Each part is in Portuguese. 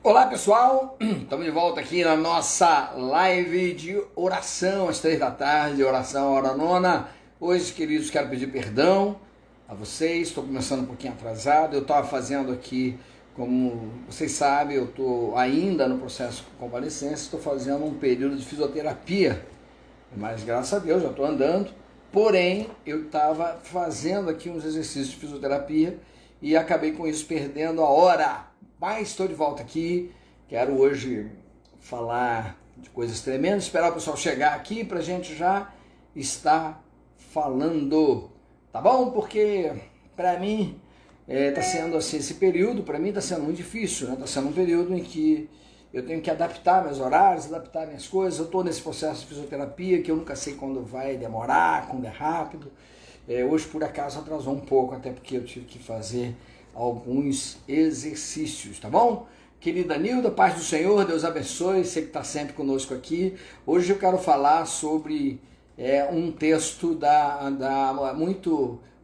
Olá pessoal, estamos de volta aqui na nossa live de oração às 3 da tarde, oração hora nona. Hoje, queridos, quero pedir perdão a vocês, estou começando um pouquinho atrasado. Eu estava fazendo aqui, como vocês sabem, eu estou ainda no processo de convalescência, estou fazendo um período de fisioterapia, mas graças a Deus já estou andando. Porém, eu estava fazendo aqui uns exercícios de fisioterapia e acabei com isso perdendo a hora. Mas estou de volta aqui, quero hoje falar de coisas tremendas, esperar o pessoal chegar aqui para a gente já estar falando, tá bom? Porque para mim está sendo assim, esse período para mim está sendo muito difícil, né? Está sendo um período em que eu tenho que adaptar meus horários, adaptar minhas coisas. Eu estou nesse processo de fisioterapia que eu nunca sei quando vai demorar, quando é rápido. Hoje por acaso atrasou um pouco, até porque eu tive que fazer alguns exercícios, tá bom? Querida Nilda, paz do Senhor, Deus abençoe, você que está sempre conosco aqui. Hoje eu quero falar sobre um texto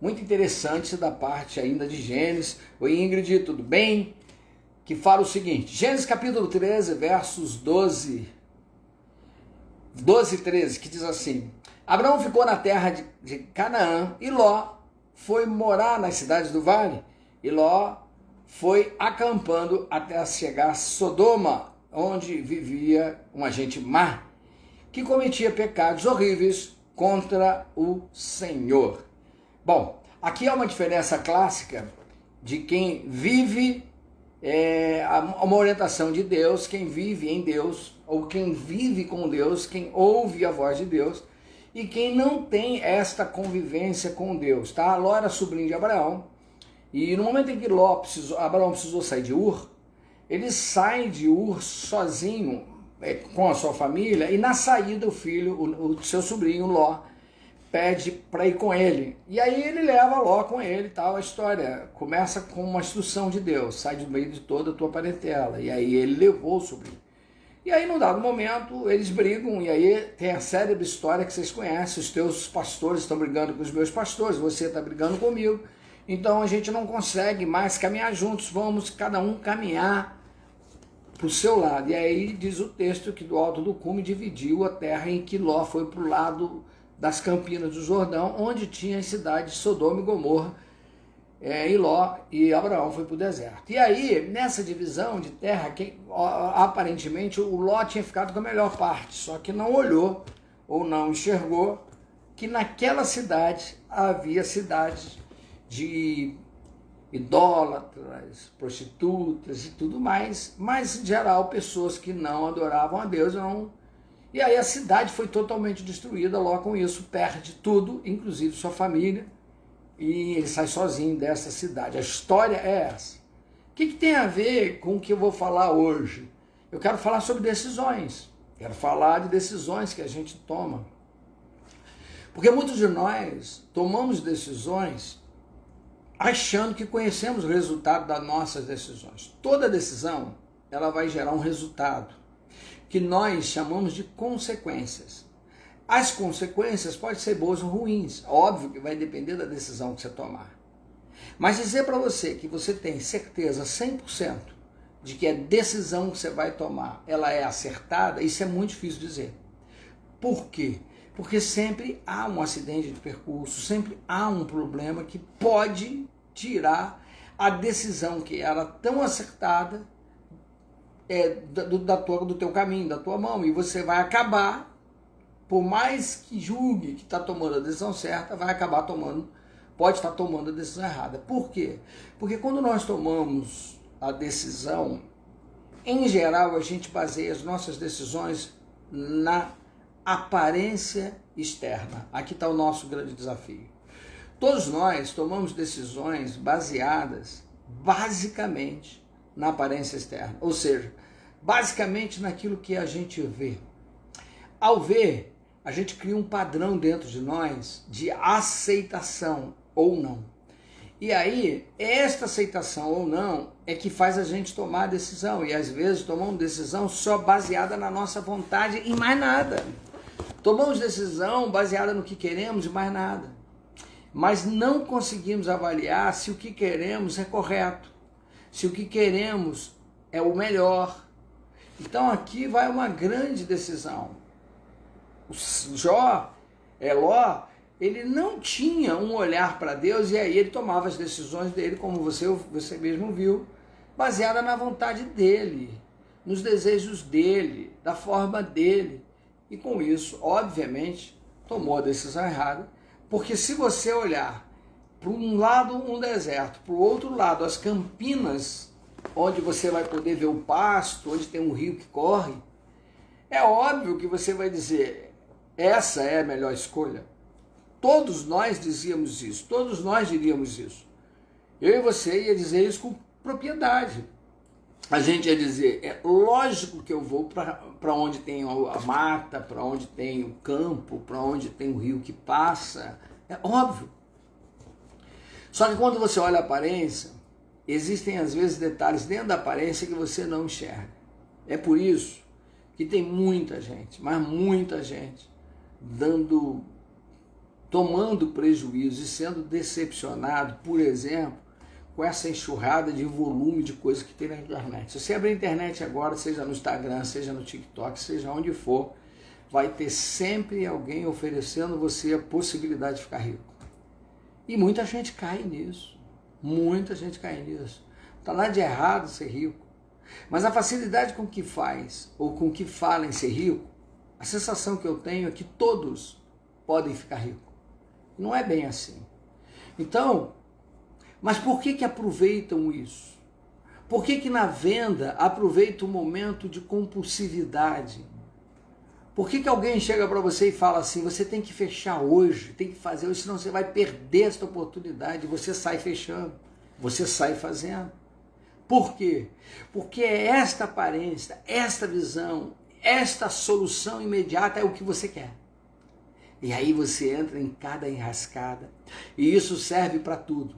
muito interessante da parte ainda de Gênesis. Oi Ingrid, tudo bem? Que fala o seguinte, Gênesis capítulo 13, versos 12 e 13, que diz assim: Abraão ficou na terra de Canaã e Ló foi morar nas cidades do vale. E Ló foi acampando até chegar a Sodoma, onde vivia uma gente má, que cometia pecados horríveis contra o Senhor. Bom, aqui há uma diferença clássica de quem vive uma orientação de Deus, quem vive em Deus, ou quem vive com Deus, quem ouve a voz de Deus, e quem não tem esta convivência com Deus, tá? Ló era sobrinho de Abraão, e no momento em que Abraão precisou sair de Ur, ele sai de Ur sozinho, com a sua família, e na saída o seu sobrinho Ló pede para ir com ele. E aí ele leva Ló com ele e tal. A história começa com uma instrução de Deus, sai do meio de toda a tua parentela. E aí ele levou o sobrinho. E aí, num dado momento, eles brigam, e aí tem a célebre história que vocês conhecem, os teus pastores estão brigando com os meus pastores, você está brigando comigo. Então a gente não consegue mais caminhar juntos, vamos cada um caminhar para o seu lado. E aí diz o texto que do alto do cume dividiu a terra, em que Ló foi para o lado das campinas do Jordão, onde tinha as cidades de Sodoma e Gomorra, e Ló e Abraão foi para o deserto. E aí, nessa divisão de terra, aparentemente o Ló tinha ficado com a melhor parte, só que não olhou ou não enxergou que naquela cidade havia cidades de idólatras, prostitutas e tudo mais, mas em geral pessoas que não adoravam a Deus. E aí a cidade foi totalmente destruída. Ló com isso perde tudo, inclusive sua família, e ele sai sozinho dessa cidade. A história é essa. O que tem a ver com o que eu vou falar hoje? Eu quero falar sobre decisões, quero falar de decisões que a gente toma, porque muitos de nós tomamos decisões achando que conhecemos o resultado das nossas decisões. Toda decisão, ela vai gerar um resultado, que nós chamamos de consequências. As consequências podem ser boas ou ruins, óbvio que vai depender da decisão que você tomar. Mas dizer para você que você tem certeza 100% de que a decisão que você vai tomar, ela é acertada, isso é muito difícil dizer. Por quê? Porque sempre há um acidente de percurso, sempre há um problema que pode tirar a decisão que era tão acertada do teu caminho, da tua mão, e você vai acabar, por mais que julgue que está tomando a decisão certa, pode estar tomando a decisão errada. Por quê? Porque quando nós tomamos a decisão, em geral a gente baseia as nossas decisões na aparência externa. Aqui está o nosso grande desafio. Todos nós tomamos decisões baseadas basicamente na aparência externa, ou seja, basicamente naquilo que a gente vê. Ao ver, a gente cria um padrão dentro de nós de aceitação ou não. E aí, esta aceitação ou não é que faz a gente tomar a decisão, e às vezes tomamos decisão só baseada na nossa vontade e mais nada. Tomamos decisão baseada no que queremos e mais nada. Mas não conseguimos avaliar se o que queremos é correto, se o que queremos é o melhor. Então aqui vai uma grande decisão. O Ló, ele não tinha um olhar para Deus, e aí ele tomava as decisões dele, como você mesmo viu, baseada na vontade dele, nos desejos dele, da forma dele. E com isso, obviamente, tomou a decisão errada, porque se você olhar para um lado um deserto, para o outro lado as campinas, onde você vai poder ver o pasto, onde tem um rio que corre, é óbvio que você vai dizer, essa é a melhor escolha. Todos nós dizíamos isso, todos nós diríamos isso. Eu e você ia dizer isso com propriedade. A gente ia dizer, é lógico que eu vou para onde tem a mata, para onde tem o campo, para onde tem o rio que passa, é óbvio. Só que quando você olha a aparência, existem às vezes detalhes dentro da aparência que você não enxerga. É por isso que tem muita gente, mas muita gente, tomando prejuízo e sendo decepcionado, por exemplo, com essa enxurrada de volume de coisas que tem na internet. Se você abrir a internet agora, seja no Instagram, seja no TikTok, seja onde for, vai ter sempre alguém oferecendo você a possibilidade de ficar rico. E muita gente cai nisso. Muita gente cai nisso. Não está nada de errado ser rico. Mas a facilidade com que faz, ou com que fala em ser rico, a sensação que eu tenho é que todos podem ficar ricos. Não é bem assim. Então, mas por que aproveitam isso? Por que na venda aproveita o momento de compulsividade? Por que alguém chega para você e fala assim, você tem que fechar hoje, tem que fazer hoje, senão você vai perder essa oportunidade, você sai fechando, você sai fazendo. Por quê? Porque é esta aparência, esta visão, esta solução imediata é o que você quer. E aí você entra em cada enrascada, e isso serve para tudo.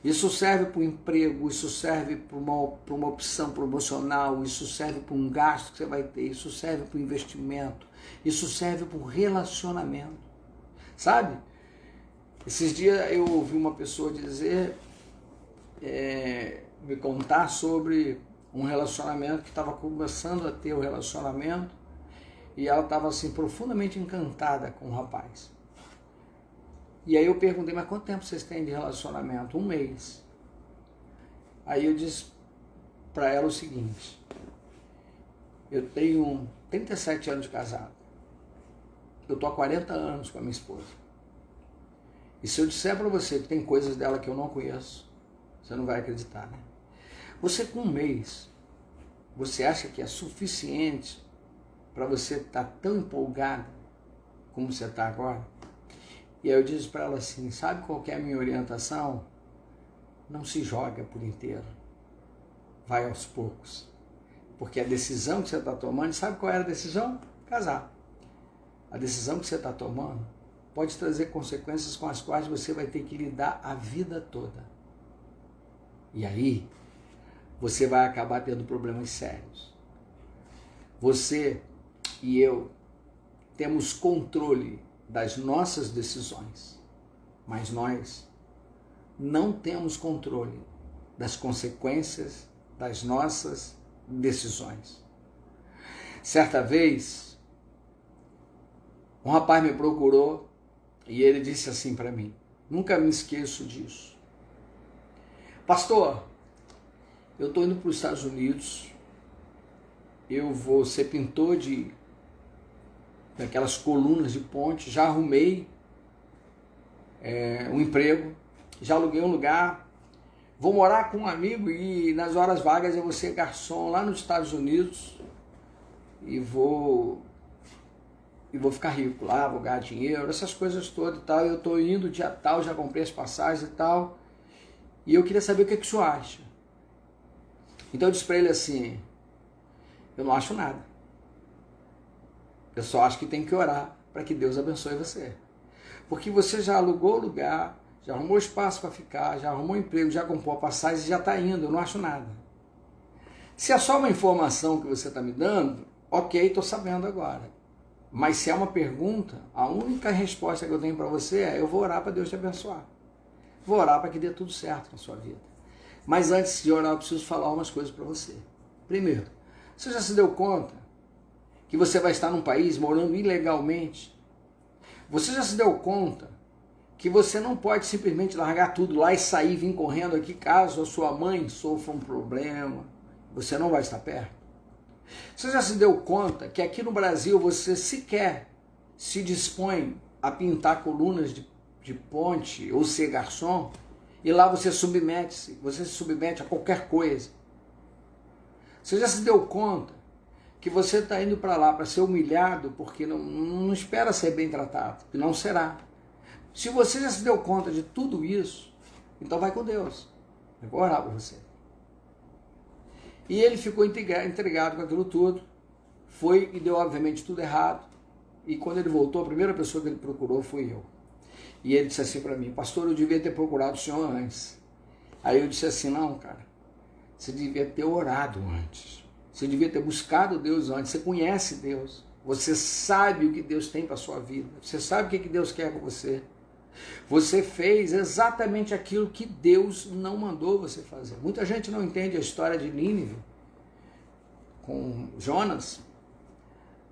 Isso serve para o emprego, isso serve para uma opção promocional, isso serve para um gasto que você vai ter, isso serve para o investimento, isso serve para o relacionamento. Sabe? Esses dias eu ouvi uma pessoa dizer, me contar sobre um relacionamento que estava começando a ter o relacionamento, e ela estava assim profundamente encantada com o rapaz. E aí eu perguntei, mas quanto tempo vocês têm de relacionamento? 1 mês. Aí eu disse para ela o seguinte, eu tenho 37 anos de casado, eu tô há 40 anos com a minha esposa. E se eu disser para você que tem coisas dela que eu não conheço, você não vai acreditar, né? Você com 1 mês, você acha que é suficiente para você estar tão empolgado como você está agora? E aí eu disse para ela assim, sabe qual que é a minha orientação? Não se joga por inteiro. Vai aos poucos. Porque a decisão que você está tomando, sabe qual era a decisão? Casar. A decisão que você está tomando pode trazer consequências com as quais você vai ter que lidar a vida toda. E aí, você vai acabar tendo problemas sérios. Você e eu temos controle das nossas decisões, mas nós não temos controle das consequências das nossas decisões. Certa vez, um rapaz me procurou e ele disse assim para mim, nunca me esqueço disso. Pastor, eu estou indo para os Estados Unidos, eu vou ser pintor daquelas colunas de ponte, já arrumei um emprego, já aluguei um lugar, vou morar com um amigo e nas horas vagas eu vou ser garçom lá nos Estados Unidos e vou ficar rico lá, vou ganhar dinheiro, essas coisas todas e tal. Eu estou indo dia tal, já comprei as passagens e tal, e eu queria saber o que o senhor acha. Então eu disse para ele assim, eu não acho nada. Eu só acho que tem que orar para que Deus abençoe você. Porque você já alugou o lugar, já arrumou espaço para ficar, já arrumou emprego, já comprou a passagem e já está indo, eu não acho nada. Se é só uma informação que você está me dando, ok, estou sabendo agora. Mas se é uma pergunta, a única resposta que eu tenho para você é, eu vou orar para Deus te abençoar. Vou orar para que dê tudo certo na sua vida. Mas antes de orar, eu preciso falar umas coisas para você. Primeiro, você já se deu conta que você vai estar num país morando ilegalmente? Você já se deu conta que você não pode simplesmente largar tudo lá e sair e vir correndo aqui caso a sua mãe sofra um problema? Você não vai estar perto? Você já se deu conta que aqui no Brasil você sequer se dispõe a pintar colunas de ponte ou ser garçom, e lá você se submete a qualquer coisa? Você já se deu conta que você está indo para lá para ser humilhado porque não espera ser bem tratado, que não será? Se você já se deu conta de tudo isso, então vai com Deus. Eu vou orar por você. E ele ficou intrigado com aquilo tudo, foi e deu obviamente tudo errado. E quando ele voltou, a primeira pessoa que ele procurou fui eu. E ele disse assim para mim: pastor, eu devia ter procurado o senhor antes. Aí eu disse assim: não, cara, você devia ter orado antes. Você devia ter buscado Deus antes. Você conhece Deus. Você sabe o que Deus tem para a sua vida. Você sabe o que Deus quer com você. Você fez exatamente aquilo que Deus não mandou você fazer. Muita gente não entende a história de Nínive com Jonas.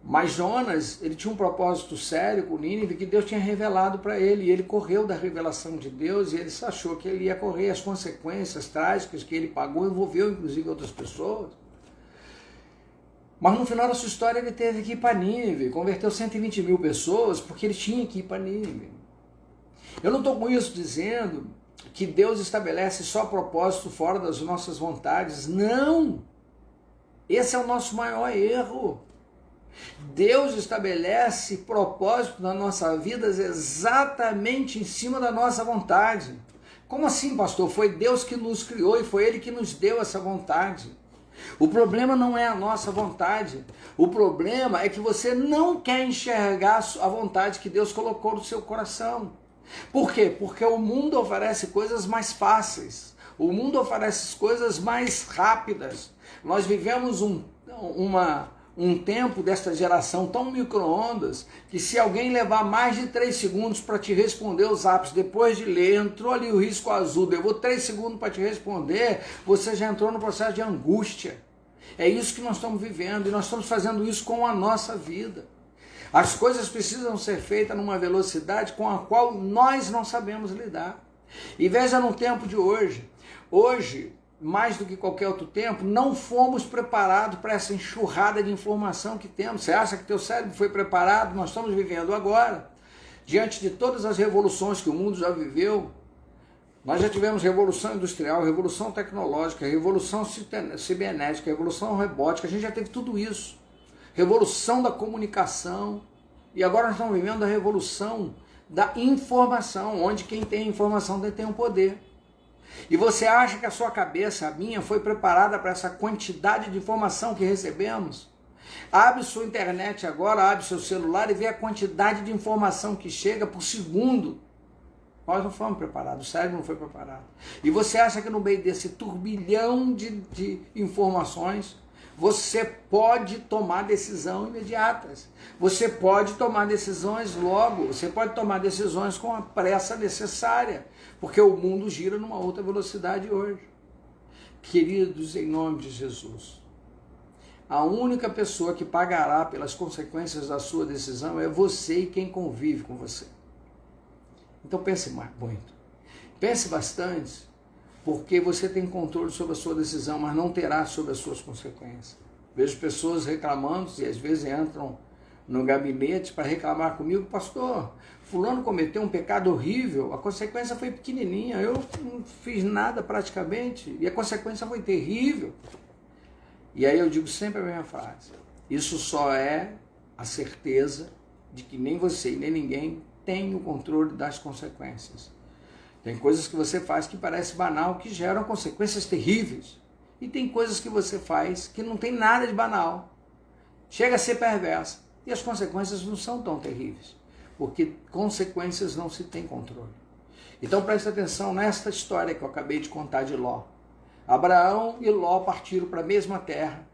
Mas Jonas, ele tinha um propósito sério com Nínive que Deus tinha revelado para ele. E ele correu da revelação de Deus e ele achou que ele ia correr as consequências trágicas que ele pagou, envolveu inclusive outras pessoas. Mas no final da sua história ele teve que ir para Nínive, converteu 120 mil pessoas porque ele tinha que ir para Nínive. Eu não estou com isso dizendo que Deus estabelece só propósito fora das nossas vontades. Não! Esse é o nosso maior erro. Deus estabelece propósito na nossa vida exatamente em cima da nossa vontade. Como assim, pastor? Foi Deus que nos criou e foi Ele que nos deu essa vontade. O problema não é a nossa vontade. O problema é que você não quer enxergar a vontade que Deus colocou no seu coração. Por quê? Porque o mundo oferece coisas mais fáceis. O mundo oferece coisas mais rápidas. Nós vivemos um tempo desta geração tão micro-ondas que se alguém levar mais de 3 segundos para te responder os apps, depois de ler, entrou ali o risco azul, levou 3 segundos para te responder, você já entrou no processo de angústia. É isso que nós estamos vivendo e nós estamos fazendo isso com a nossa vida. As coisas precisam ser feitas numa velocidade com a qual nós não sabemos lidar. E veja no tempo de hoje. Hoje, mais do que qualquer outro tempo, não fomos preparados para essa enxurrada de informação que temos. Você acha que teu cérebro foi preparado? Nós estamos vivendo agora. Diante de todas as revoluções que o mundo já viveu, nós já tivemos revolução industrial, revolução tecnológica, revolução cibernética, revolução robótica, a gente já teve tudo isso. Revolução da comunicação, e agora nós estamos vivendo a revolução da informação, onde quem tem informação tem um poder. E você acha que a sua cabeça, a minha, foi preparada para essa quantidade de informação que recebemos? Abre sua internet agora, abre seu celular e vê a quantidade de informação que chega por segundo. Nós não fomos preparados, o cérebro não foi preparado. E você acha que no meio desse turbilhão de informações, você pode tomar decisões imediatas. Você pode tomar decisões logo. Você pode tomar decisões com a pressa necessária. Porque o mundo gira numa outra velocidade hoje. Queridos, em nome de Jesus, a única pessoa que pagará pelas consequências da sua decisão é você e quem convive com você. Então pense muito. Pense bastante. Porque você tem controle sobre a sua decisão, mas não terá sobre as suas consequências. Vejo pessoas reclamando, e às vezes entram no gabinete para reclamar comigo: pastor, fulano cometeu um pecado horrível, a consequência foi pequenininha, eu não fiz nada praticamente, e a consequência foi terrível. E aí eu digo sempre a mesma frase: isso só é a certeza de que nem você e nem ninguém tem o controle das consequências. Tem coisas que você faz que parece banal, que geram consequências terríveis. E tem coisas que você faz que não tem nada de banal. Chega a ser perversa. E as consequências não são tão terríveis. Porque consequências não se tem controle. Então preste atenção nesta história que eu acabei de contar de Ló. Abraão e Ló partiram para a mesma terra.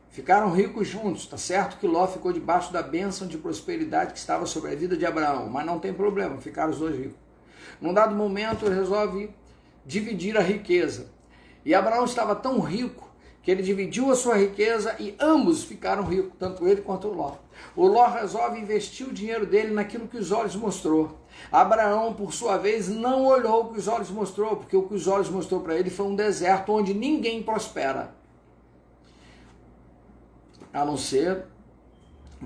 Ficaram ricos juntos. Está certo que Ló ficou debaixo da bênção de prosperidade que estava sobre a vida de Abraão. Mas não tem problema, ficaram os dois ricos. Num dado momento, ele resolve dividir a riqueza. E Abraão estava tão rico que ele dividiu a sua riqueza e ambos ficaram ricos, tanto ele quanto o Ló. O Ló resolve investir o dinheiro dele naquilo que os olhos mostrou. Abraão, por sua vez, não olhou o que os olhos mostrou, porque o que os olhos mostrou para ele foi um deserto onde ninguém prospera. A não ser,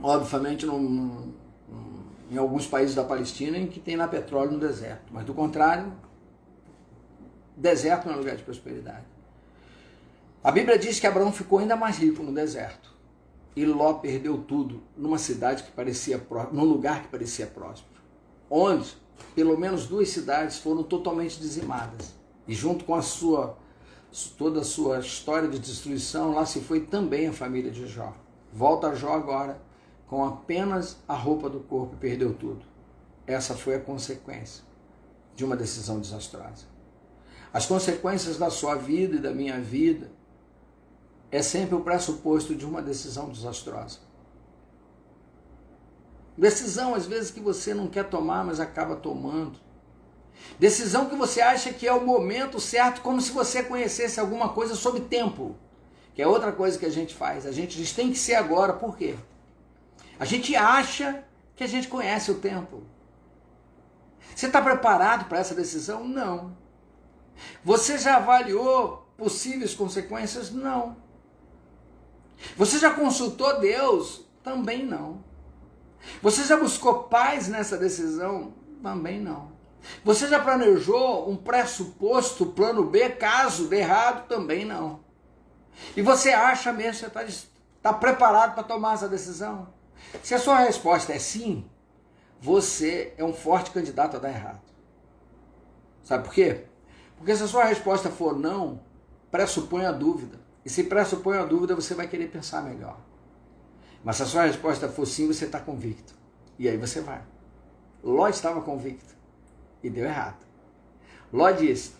obviamente, em alguns países da Palestina em que tem lá petróleo no deserto. Mas do contrário, deserto não é lugar de prosperidade. A Bíblia diz que Abraão ficou ainda mais rico no deserto. E Ló perdeu tudo numa cidade que parecia num lugar que parecia próspero. Onde pelo menos 2 cidades foram totalmente dizimadas. E junto com toda a sua história de destruição, lá se foi também a família de Jó. Volta Jó agora com apenas a roupa do corpo e perdeu tudo. Essa foi a consequência de uma decisão desastrosa. As consequências da sua vida e da minha vida é sempre o pressuposto de uma decisão desastrosa. Decisão, às vezes, que você não quer tomar, mas acaba tomando. Decisão que você acha que é o momento certo, como se você conhecesse alguma coisa sobre tempo. Que é outra coisa que a gente faz. A gente diz, tem que ser agora. Por quê? A gente acha que a gente conhece o tempo. Você está preparado para essa decisão? Não. Você já avaliou possíveis consequências? Não. Você já consultou Deus? Também não. Você já buscou paz nessa decisão? Também não. Você já planejou um pressuposto, plano B, caso dê errado? Também não. E você acha mesmo que você está preparado para tomar essa decisão? Se a sua resposta é sim, você é um forte candidato a dar errado. Sabe por quê? Porque se a sua resposta for não, pressupõe a dúvida. E se pressupõe a dúvida, você vai querer pensar melhor. Mas se a sua resposta for sim, você está convicto. E aí você vai. Ló estava convicto. E deu errado. Ló disse,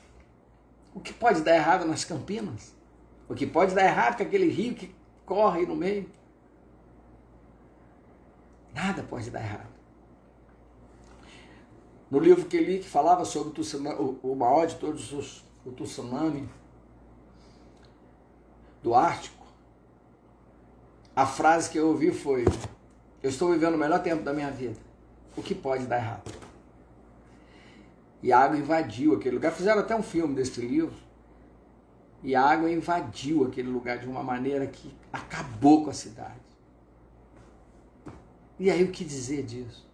o que pode dar errado nas Campinas? O que pode dar errado com aquele rio que corre no meio? Nada pode dar errado. No livro que li, que falava sobre o maior de todos o tsunami do Ártico, a frase que eu ouvi foi, eu estou vivendo o melhor tempo da minha vida. O que pode dar errado? E a água invadiu aquele lugar. Fizeram até um filme desse livro. E a água invadiu aquele lugar de uma maneira que acabou com a cidade. E aí o que dizer disso?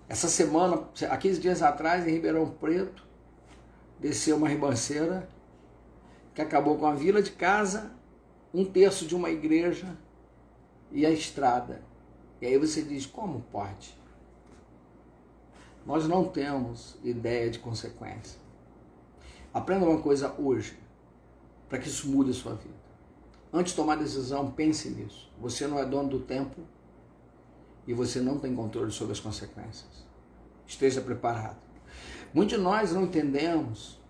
Essa semana, há 15 dias atrás, em Ribeirão Preto, desceu uma ribanceira que acabou com a vila de casa, 1/3 de uma igreja e a estrada. E aí você diz, como pode? Nós não temos ideia de consequência. Aprenda uma coisa hoje, para que isso mude a sua vida. Antes de tomar decisão, pense nisso. Você não é dono do tempo e você não tem controle sobre as consequências. Esteja preparado. Muitos de nós não entendemos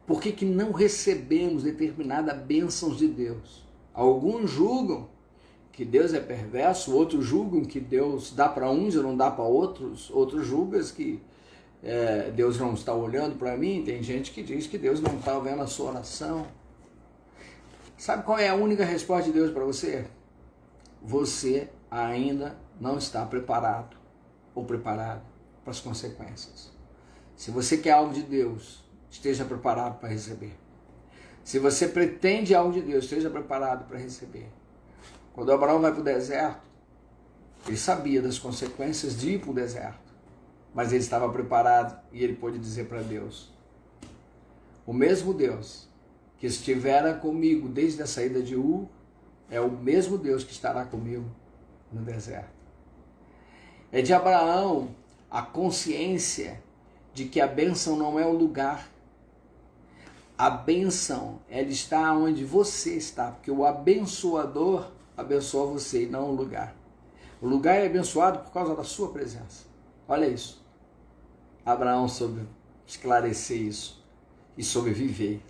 por que não recebemos determinadas bênçãos de Deus. Alguns julgam que Deus é perverso, outros julgam que Deus dá para uns e não dá para outros, outros julgam que Deus não está olhando para mim, tem gente que diz que Deus não está vendo a sua oração. Sabe qual é a única resposta de Deus para você? Você ainda não está preparado ou preparado para as consequências. Se você quer algo de Deus, esteja preparado para receber. Se você pretende algo de Deus, esteja preparado para receber. Quando Abraão vai para o deserto, ele sabia das consequências de ir para o deserto, mas ele estava preparado e ele pôde dizer para Deus, o mesmo Deus que estivera comigo desde a saída de Ur, é o mesmo Deus que estará comigo no deserto. É de Abraão a consciência de que a bênção não é o lugar. A bênção, ela está onde você está, porque o abençoador abençoa você e não o lugar. O lugar é abençoado por causa da sua presença. Olha isso. Abraão soube esclarecer isso e soube viver.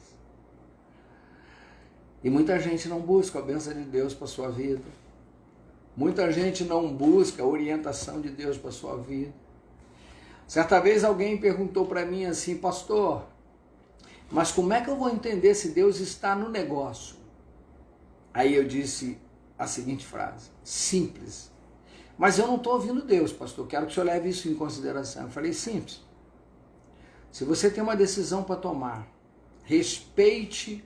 E muita gente não busca a bênção de Deus para a sua vida. Muita gente não busca a orientação de Deus para a sua vida. Certa vez alguém perguntou para mim assim, pastor, Mas como é que eu vou entender se Deus está no negócio? Aí eu disse a seguinte frase, simples. Mas eu não estou ouvindo Deus, pastor, quero que o senhor leve isso em consideração. Eu falei, simples. Se você tem uma decisão para tomar, respeite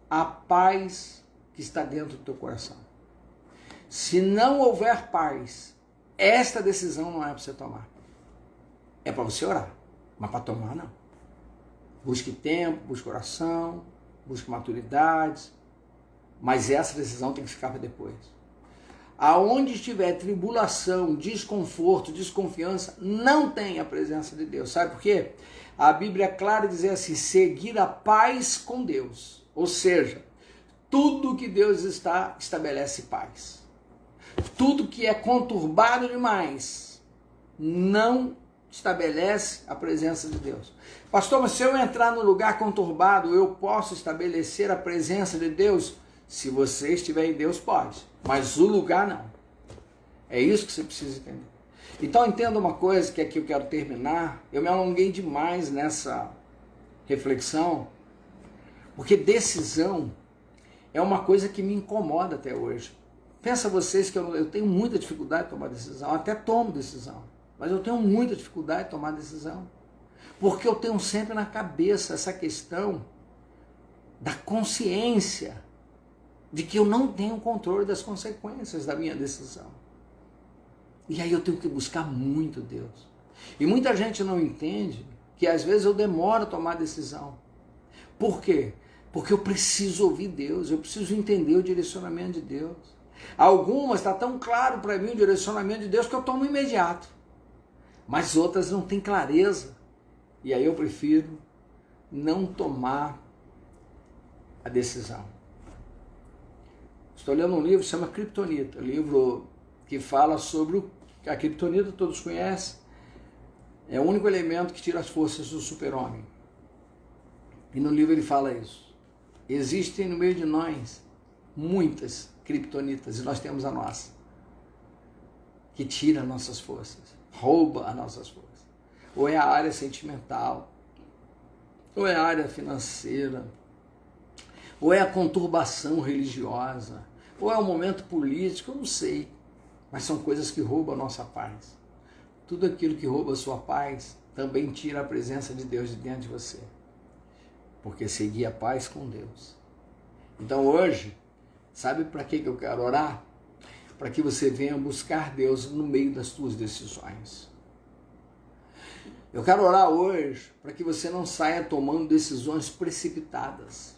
a paz que está dentro do teu coração. Se não houver paz, esta decisão não é para você tomar. É para você orar, mas para tomar não. Busque tempo, busque oração, busque maturidade, mas essa decisão tem que ficar para depois. Aonde estiver tribulação, desconforto, desconfiança, não tem a presença de Deus. Sabe por quê? A Bíblia é clara dizer assim, seguir a paz com Deus. Ou seja, tudo que Deus está, estabelece paz. Tudo que é conturbado demais, não estabelece a presença de Deus. Pastor, mas se eu entrar no lugar conturbado, eu posso estabelecer a presença de Deus? Se você estiver em Deus, pode. Mas o lugar não. É isso que você precisa entender. Então entenda uma coisa, que aqui eu quero terminar. Eu me alonguei demais nessa reflexão, porque decisão é uma coisa que me incomoda até hoje. Pensa vocês que eu tenho muita dificuldade de tomar decisão, até tomo decisão, mas eu tenho muita dificuldade de tomar decisão, porque eu tenho sempre na cabeça essa questão da consciência de que eu não tenho controle das consequências da minha decisão. E aí eu tenho que buscar muito Deus. E muita gente não entende que às vezes eu demoro a tomar decisão. Por quê? Porque eu preciso ouvir Deus, eu preciso entender o direcionamento de Deus. Algumas está tão claro para mim o direcionamento de Deus que eu tomo imediato. Mas outras não têm clareza. E aí eu prefiro não tomar a decisão. Estou lendo um livro que se chama Kryptonita, livro que fala sobre a Kryptonita, todos conhecem, é o único elemento que tira as forças do super-homem. E no livro ele fala isso. Existem no meio de nós muitas kryptonitas, e nós temos a nossa, que tira nossas forças, rouba as nossas forças. Ou é a área sentimental, ou é a área financeira, ou é a conturbação religiosa, ou é o momento político, eu não sei. Mas são coisas que roubam a nossa paz. Tudo aquilo que rouba a sua paz também tira a presença de Deus de dentro de você. Porque seguir a paz com Deus. Então hoje, sabe para que eu quero orar? Para que você venha buscar Deus no meio das suas decisões. Eu quero orar hoje para que você não saia tomando decisões precipitadas.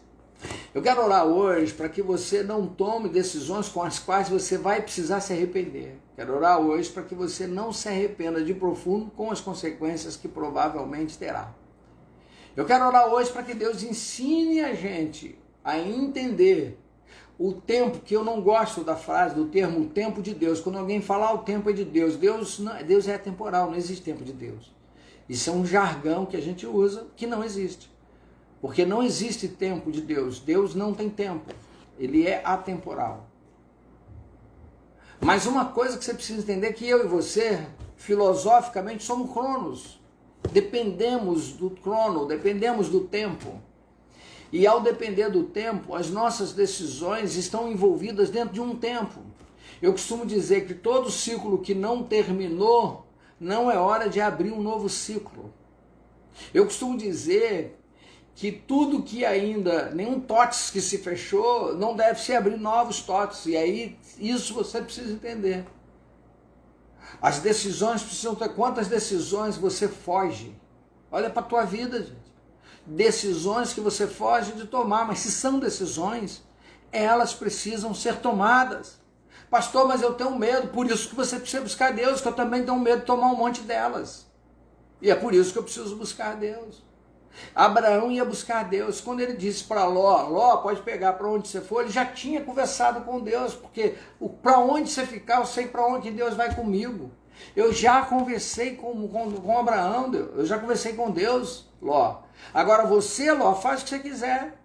Eu quero orar hoje para que você não tome decisões com as quais você vai precisar se arrepender. Quero orar hoje para que você não se arrependa de profundo com as consequências que provavelmente terá. Eu quero orar hoje para que Deus ensine a gente a entender o tempo, que eu não gosto da frase, do termo o tempo de Deus. Quando alguém fala o tempo é de Deus, Deus é atemporal, não existe tempo de Deus. Isso é um jargão que a gente usa que não existe. Porque não existe tempo de Deus. Deus não tem tempo. Ele é atemporal. Mas uma coisa que você precisa entender é que eu e você, filosoficamente, somos cronos. Dependemos do crono, dependemos do tempo. E ao depender do tempo, as nossas decisões estão envolvidas dentro de um tempo. Eu costumo dizer que todo ciclo que não terminou, não é hora de abrir um novo ciclo. Eu costumo dizer que tudo que ainda, nenhum tótis que se fechou, não deve se abrir novos tótis. E aí, isso você precisa entender. As decisões precisam ter, quantas decisões você foge? Olha para a tua vida, gente. Decisões que você foge de tomar, mas se são decisões, elas precisam ser tomadas. Pastor, mas eu tenho medo, por isso que você precisa buscar Deus, que eu também tenho medo de tomar um monte delas. E é por isso que eu preciso buscar Deus. Abraão ia buscar Deus. Quando ele disse para Ló, pode pegar para onde você for, ele já tinha conversado com Deus, porque para onde você ficar, eu sei para onde Deus vai comigo. Eu já conversei com Abraão, eu já conversei com Deus, Ló. Agora você, Ló, faz o que você quiser.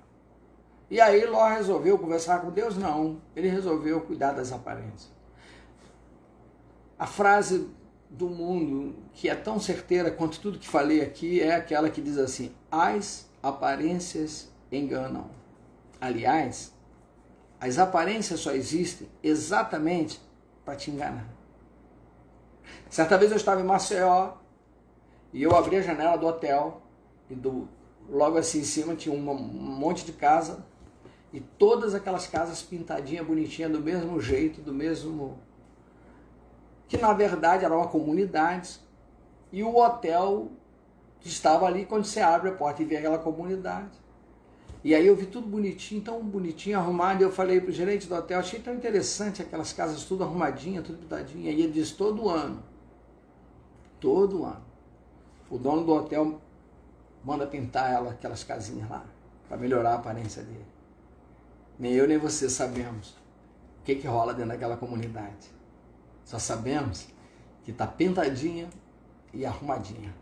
E aí Ló resolveu conversar com Deus? Não, ele resolveu cuidar das aparências. A frase do mundo, que é tão certeira quanto tudo que falei aqui, é aquela que diz assim: as aparências enganam. Aliás, as aparências só existem exatamente para te enganar. Certa vez eu estava em Maceió e eu abri a janela do hotel e logo assim em cima tinha um monte de casa e todas aquelas casas pintadinhas, bonitinhas, do mesmo jeito, do mesmo... que na verdade era uma comunidade e o hotel estava ali quando você abre a porta e vê aquela comunidade. E aí eu vi tudo bonitinho, tão bonitinho, arrumado, e eu falei pro gerente do hotel, achei tão interessante aquelas casas tudo arrumadinhas, tudo pintadinhas. E ele disse, todo ano, o dono do hotel manda pintar aquelas casinhas lá, para melhorar a aparência dele. Nem eu nem você sabemos o que rola dentro daquela comunidade. Só sabemos que está pintadinha e arrumadinha.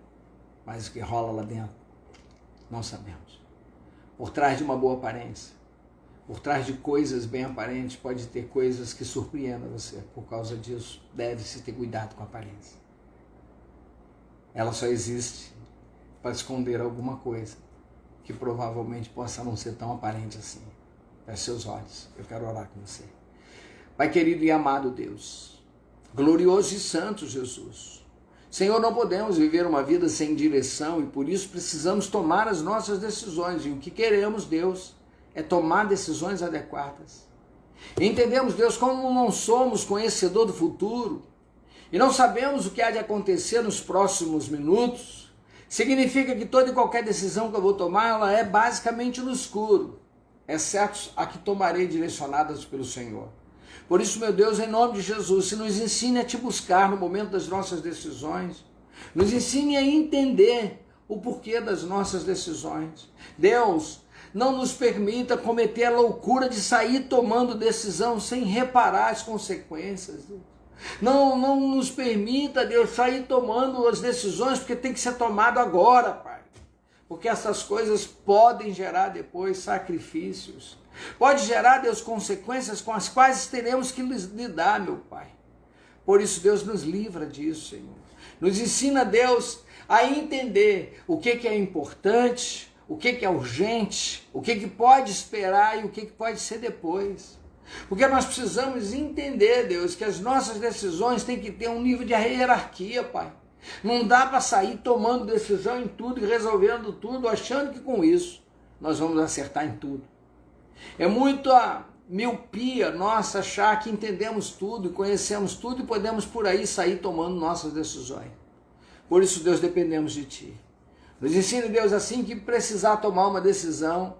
Mas o que rola lá dentro, não sabemos. Por trás de uma boa aparência, por trás de coisas bem aparentes, pode ter coisas que surpreendam você. Por causa disso, deve-se ter cuidado com a aparência. Ela só existe para esconder alguma coisa que provavelmente possa não ser tão aparente assim. Feche seus olhos, eu quero orar com você. Pai querido e amado Deus, glorioso e santo Jesus, Senhor, não podemos viver uma vida sem direção e por isso precisamos tomar as nossas decisões. E o que queremos, Deus, é tomar decisões adequadas. Entendemos, Deus, como não somos conhecedor do futuro e não sabemos o que há de acontecer nos próximos minutos, significa que toda e qualquer decisão que eu vou tomar, ela é basicamente no escuro, exceto a que tomarei direcionadas pelo Senhor. Por isso, meu Deus, em nome de Jesus, se nos ensine a te buscar no momento das nossas decisões, nos ensine a entender o porquê das nossas decisões. Deus, não nos permita cometer a loucura de sair tomando decisão sem reparar as consequências. Não nos permita, Deus, sair tomando as decisões porque tem que ser tomado agora, Pai. Porque essas coisas podem gerar depois sacrifícios. Pode gerar, Deus, consequências com as quais teremos que lidar, meu Pai. Por isso, Deus, nos livra disso, Senhor. Nos ensina, Deus, a entender o que é importante, o que é urgente, o que pode esperar e o que pode ser depois. Porque nós precisamos entender, Deus, que as nossas decisões têm que ter um nível de hierarquia, Pai. Não dá para sair tomando decisão em tudo e resolvendo tudo, achando que com isso nós vamos acertar em tudo. É muita miopia nossa achar que entendemos tudo e conhecemos tudo e podemos por aí sair tomando nossas decisões. Por isso, Deus, dependemos de Ti. Nos ensine, Deus, assim que precisar tomar uma decisão,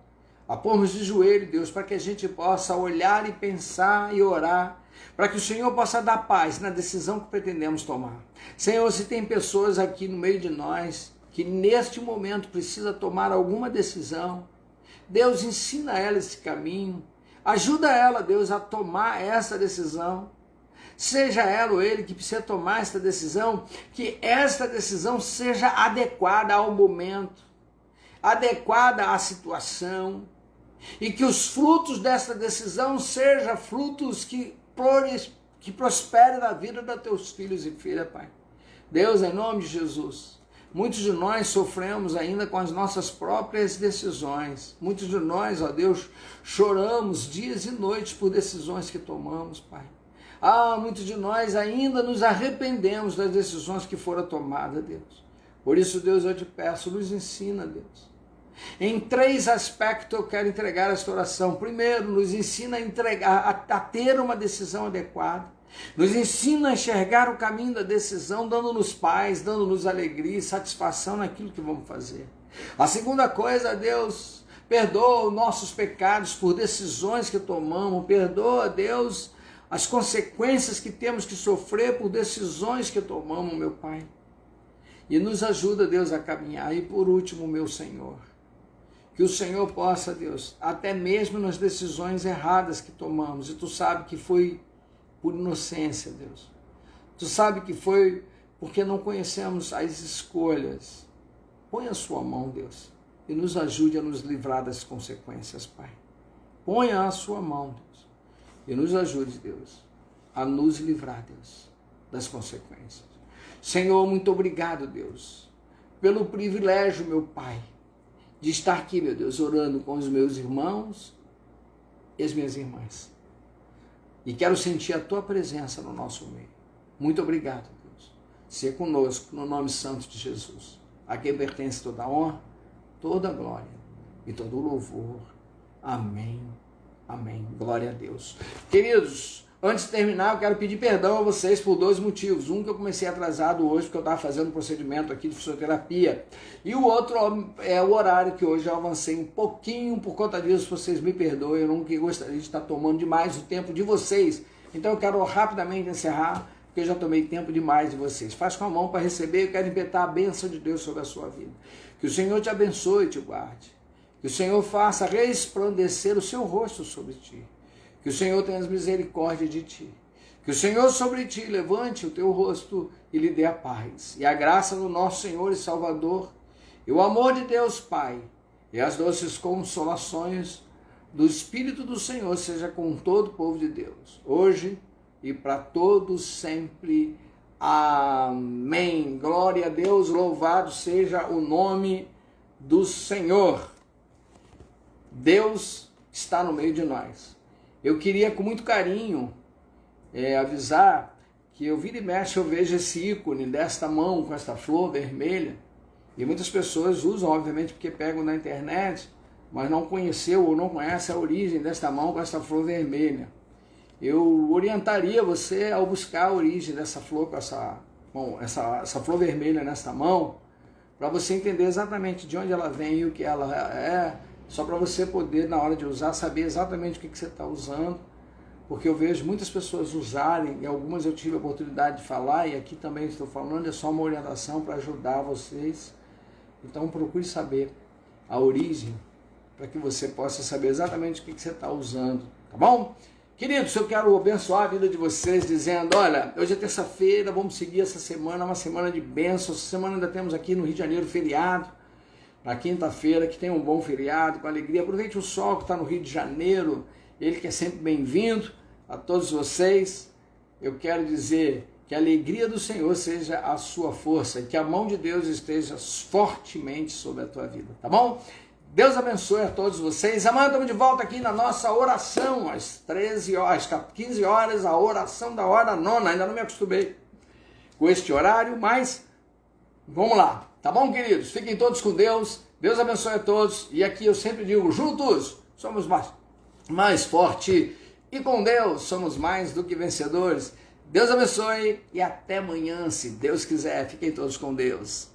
a pormos de joelho, Deus, para que a gente possa olhar e pensar e orar, para que o Senhor possa dar paz na decisão que pretendemos tomar. Senhor, se tem pessoas aqui no meio de nós que neste momento precisa tomar alguma decisão, Deus, ensina ela esse caminho, ajuda ela, Deus, a tomar essa decisão. Seja ela ou ele que precisa tomar esta decisão, que esta decisão seja adequada ao momento, adequada à situação, e que os frutos dessa decisão sejam frutos que prosperem na vida dos teus filhos e filhas, Pai. Deus, em nome de Jesus, muitos de nós sofremos ainda com as nossas próprias decisões. Muitos de nós, ó Deus, choramos dias e noites por decisões que tomamos, Pai. Muitos de nós ainda nos arrependemos das decisões que foram tomadas, Deus. Por isso, Deus, eu te peço, nos ensina, Deus. Em 3 aspectos eu quero entregar esta oração. Primeiro, nos ensina a ter uma decisão adequada. Nos ensina a enxergar o caminho da decisão, dando-nos paz, dando-nos alegria e satisfação naquilo que vamos fazer. A segunda coisa, Deus, perdoa os nossos pecados por decisões que tomamos. Perdoa, Deus, as consequências que temos que sofrer por decisões que tomamos, meu Pai. E nos ajuda, Deus, a caminhar. E por último, meu Senhor, que o Senhor possa, Deus, até mesmo nas decisões erradas que tomamos, e Tu sabe que foi por inocência, Deus. Tu sabe que foi porque não conhecemos as escolhas. Põe a sua mão, Deus, e nos ajude a nos livrar das consequências, Pai. Ponha a sua mão, Deus, e nos ajude, Deus, a nos livrar, Deus, das consequências. Senhor, muito obrigado, Deus, pelo privilégio, meu Pai, de estar aqui, meu Deus, orando com os meus irmãos e as minhas irmãs. E quero sentir a tua presença no nosso meio. Muito obrigado, Deus. Seja conosco, no nome santo de Jesus. A quem pertence toda a honra, toda a glória e todo o louvor. Amém. Amém. Glória a Deus. Queridos, antes de terminar, eu quero pedir perdão a vocês por 2 motivos. Um, que eu comecei atrasado hoje, porque eu estava fazendo um procedimento aqui de fisioterapia. E o outro é o horário, que hoje eu avancei um pouquinho. Por conta disso, vocês me perdoem. Eu não gostaria de estar tomando demais o tempo de vocês. Então eu quero rapidamente encerrar, porque eu já tomei tempo demais de vocês. Faz com a mão para receber. Eu quero impetar a bênção de Deus sobre a sua vida. Que o Senhor te abençoe e te guarde. Que o Senhor faça resplandecer o seu rosto sobre ti. Que o Senhor tenha misericórdia de ti. Que o Senhor sobre ti levante o teu rosto e lhe dê a paz. E a graça do nosso Senhor e Salvador, e o amor de Deus Pai, e as doces consolações do Espírito do Senhor seja com todo o povo de Deus, hoje e para todos sempre. Amém. Glória a Deus, louvado seja o nome do Senhor. Deus está no meio de nós. Eu queria com muito carinho avisar que eu vira e mexe, eu vejo esse ícone desta mão com esta flor vermelha, e muitas pessoas usam, obviamente, porque pegam na internet, mas não conheceu ou não conhece a origem desta mão com esta flor vermelha. Eu orientaria você ao buscar a origem dessa flor com essa flor vermelha nesta mão, para você entender exatamente de onde ela vem e o que ela é, só para você poder, na hora de usar, saber exatamente o que você está usando, porque eu vejo muitas pessoas usarem, e algumas eu tive a oportunidade de falar, e aqui também estou falando, é só uma orientação para ajudar vocês. Então procure saber a origem, para que você possa saber exatamente o que você está usando, tá bom? Queridos, eu quero abençoar a vida de vocês dizendo, olha, hoje é terça-feira, vamos seguir essa semana, uma semana de bênçãos. Essa semana ainda temos aqui no Rio de Janeiro feriado, na quinta-feira, que tenha um bom feriado, com alegria. Aproveite o sol que está no Rio de Janeiro, ele que é sempre bem-vindo a todos vocês. Eu quero dizer que a alegria do Senhor seja a sua força e que a mão de Deus esteja fortemente sobre a tua vida, tá bom? Deus abençoe a todos vocês. Amanhã estamos de volta aqui na nossa oração, às 13 horas, às 15 horas, a oração da hora nona. Ainda não me acostumei com este horário, mas vamos lá. Tá bom, queridos? Fiquem todos com Deus. Deus abençoe a todos. E aqui eu sempre digo, juntos somos mais fortes. E com Deus somos mais do que vencedores. Deus abençoe e até amanhã, se Deus quiser. Fiquem todos com Deus.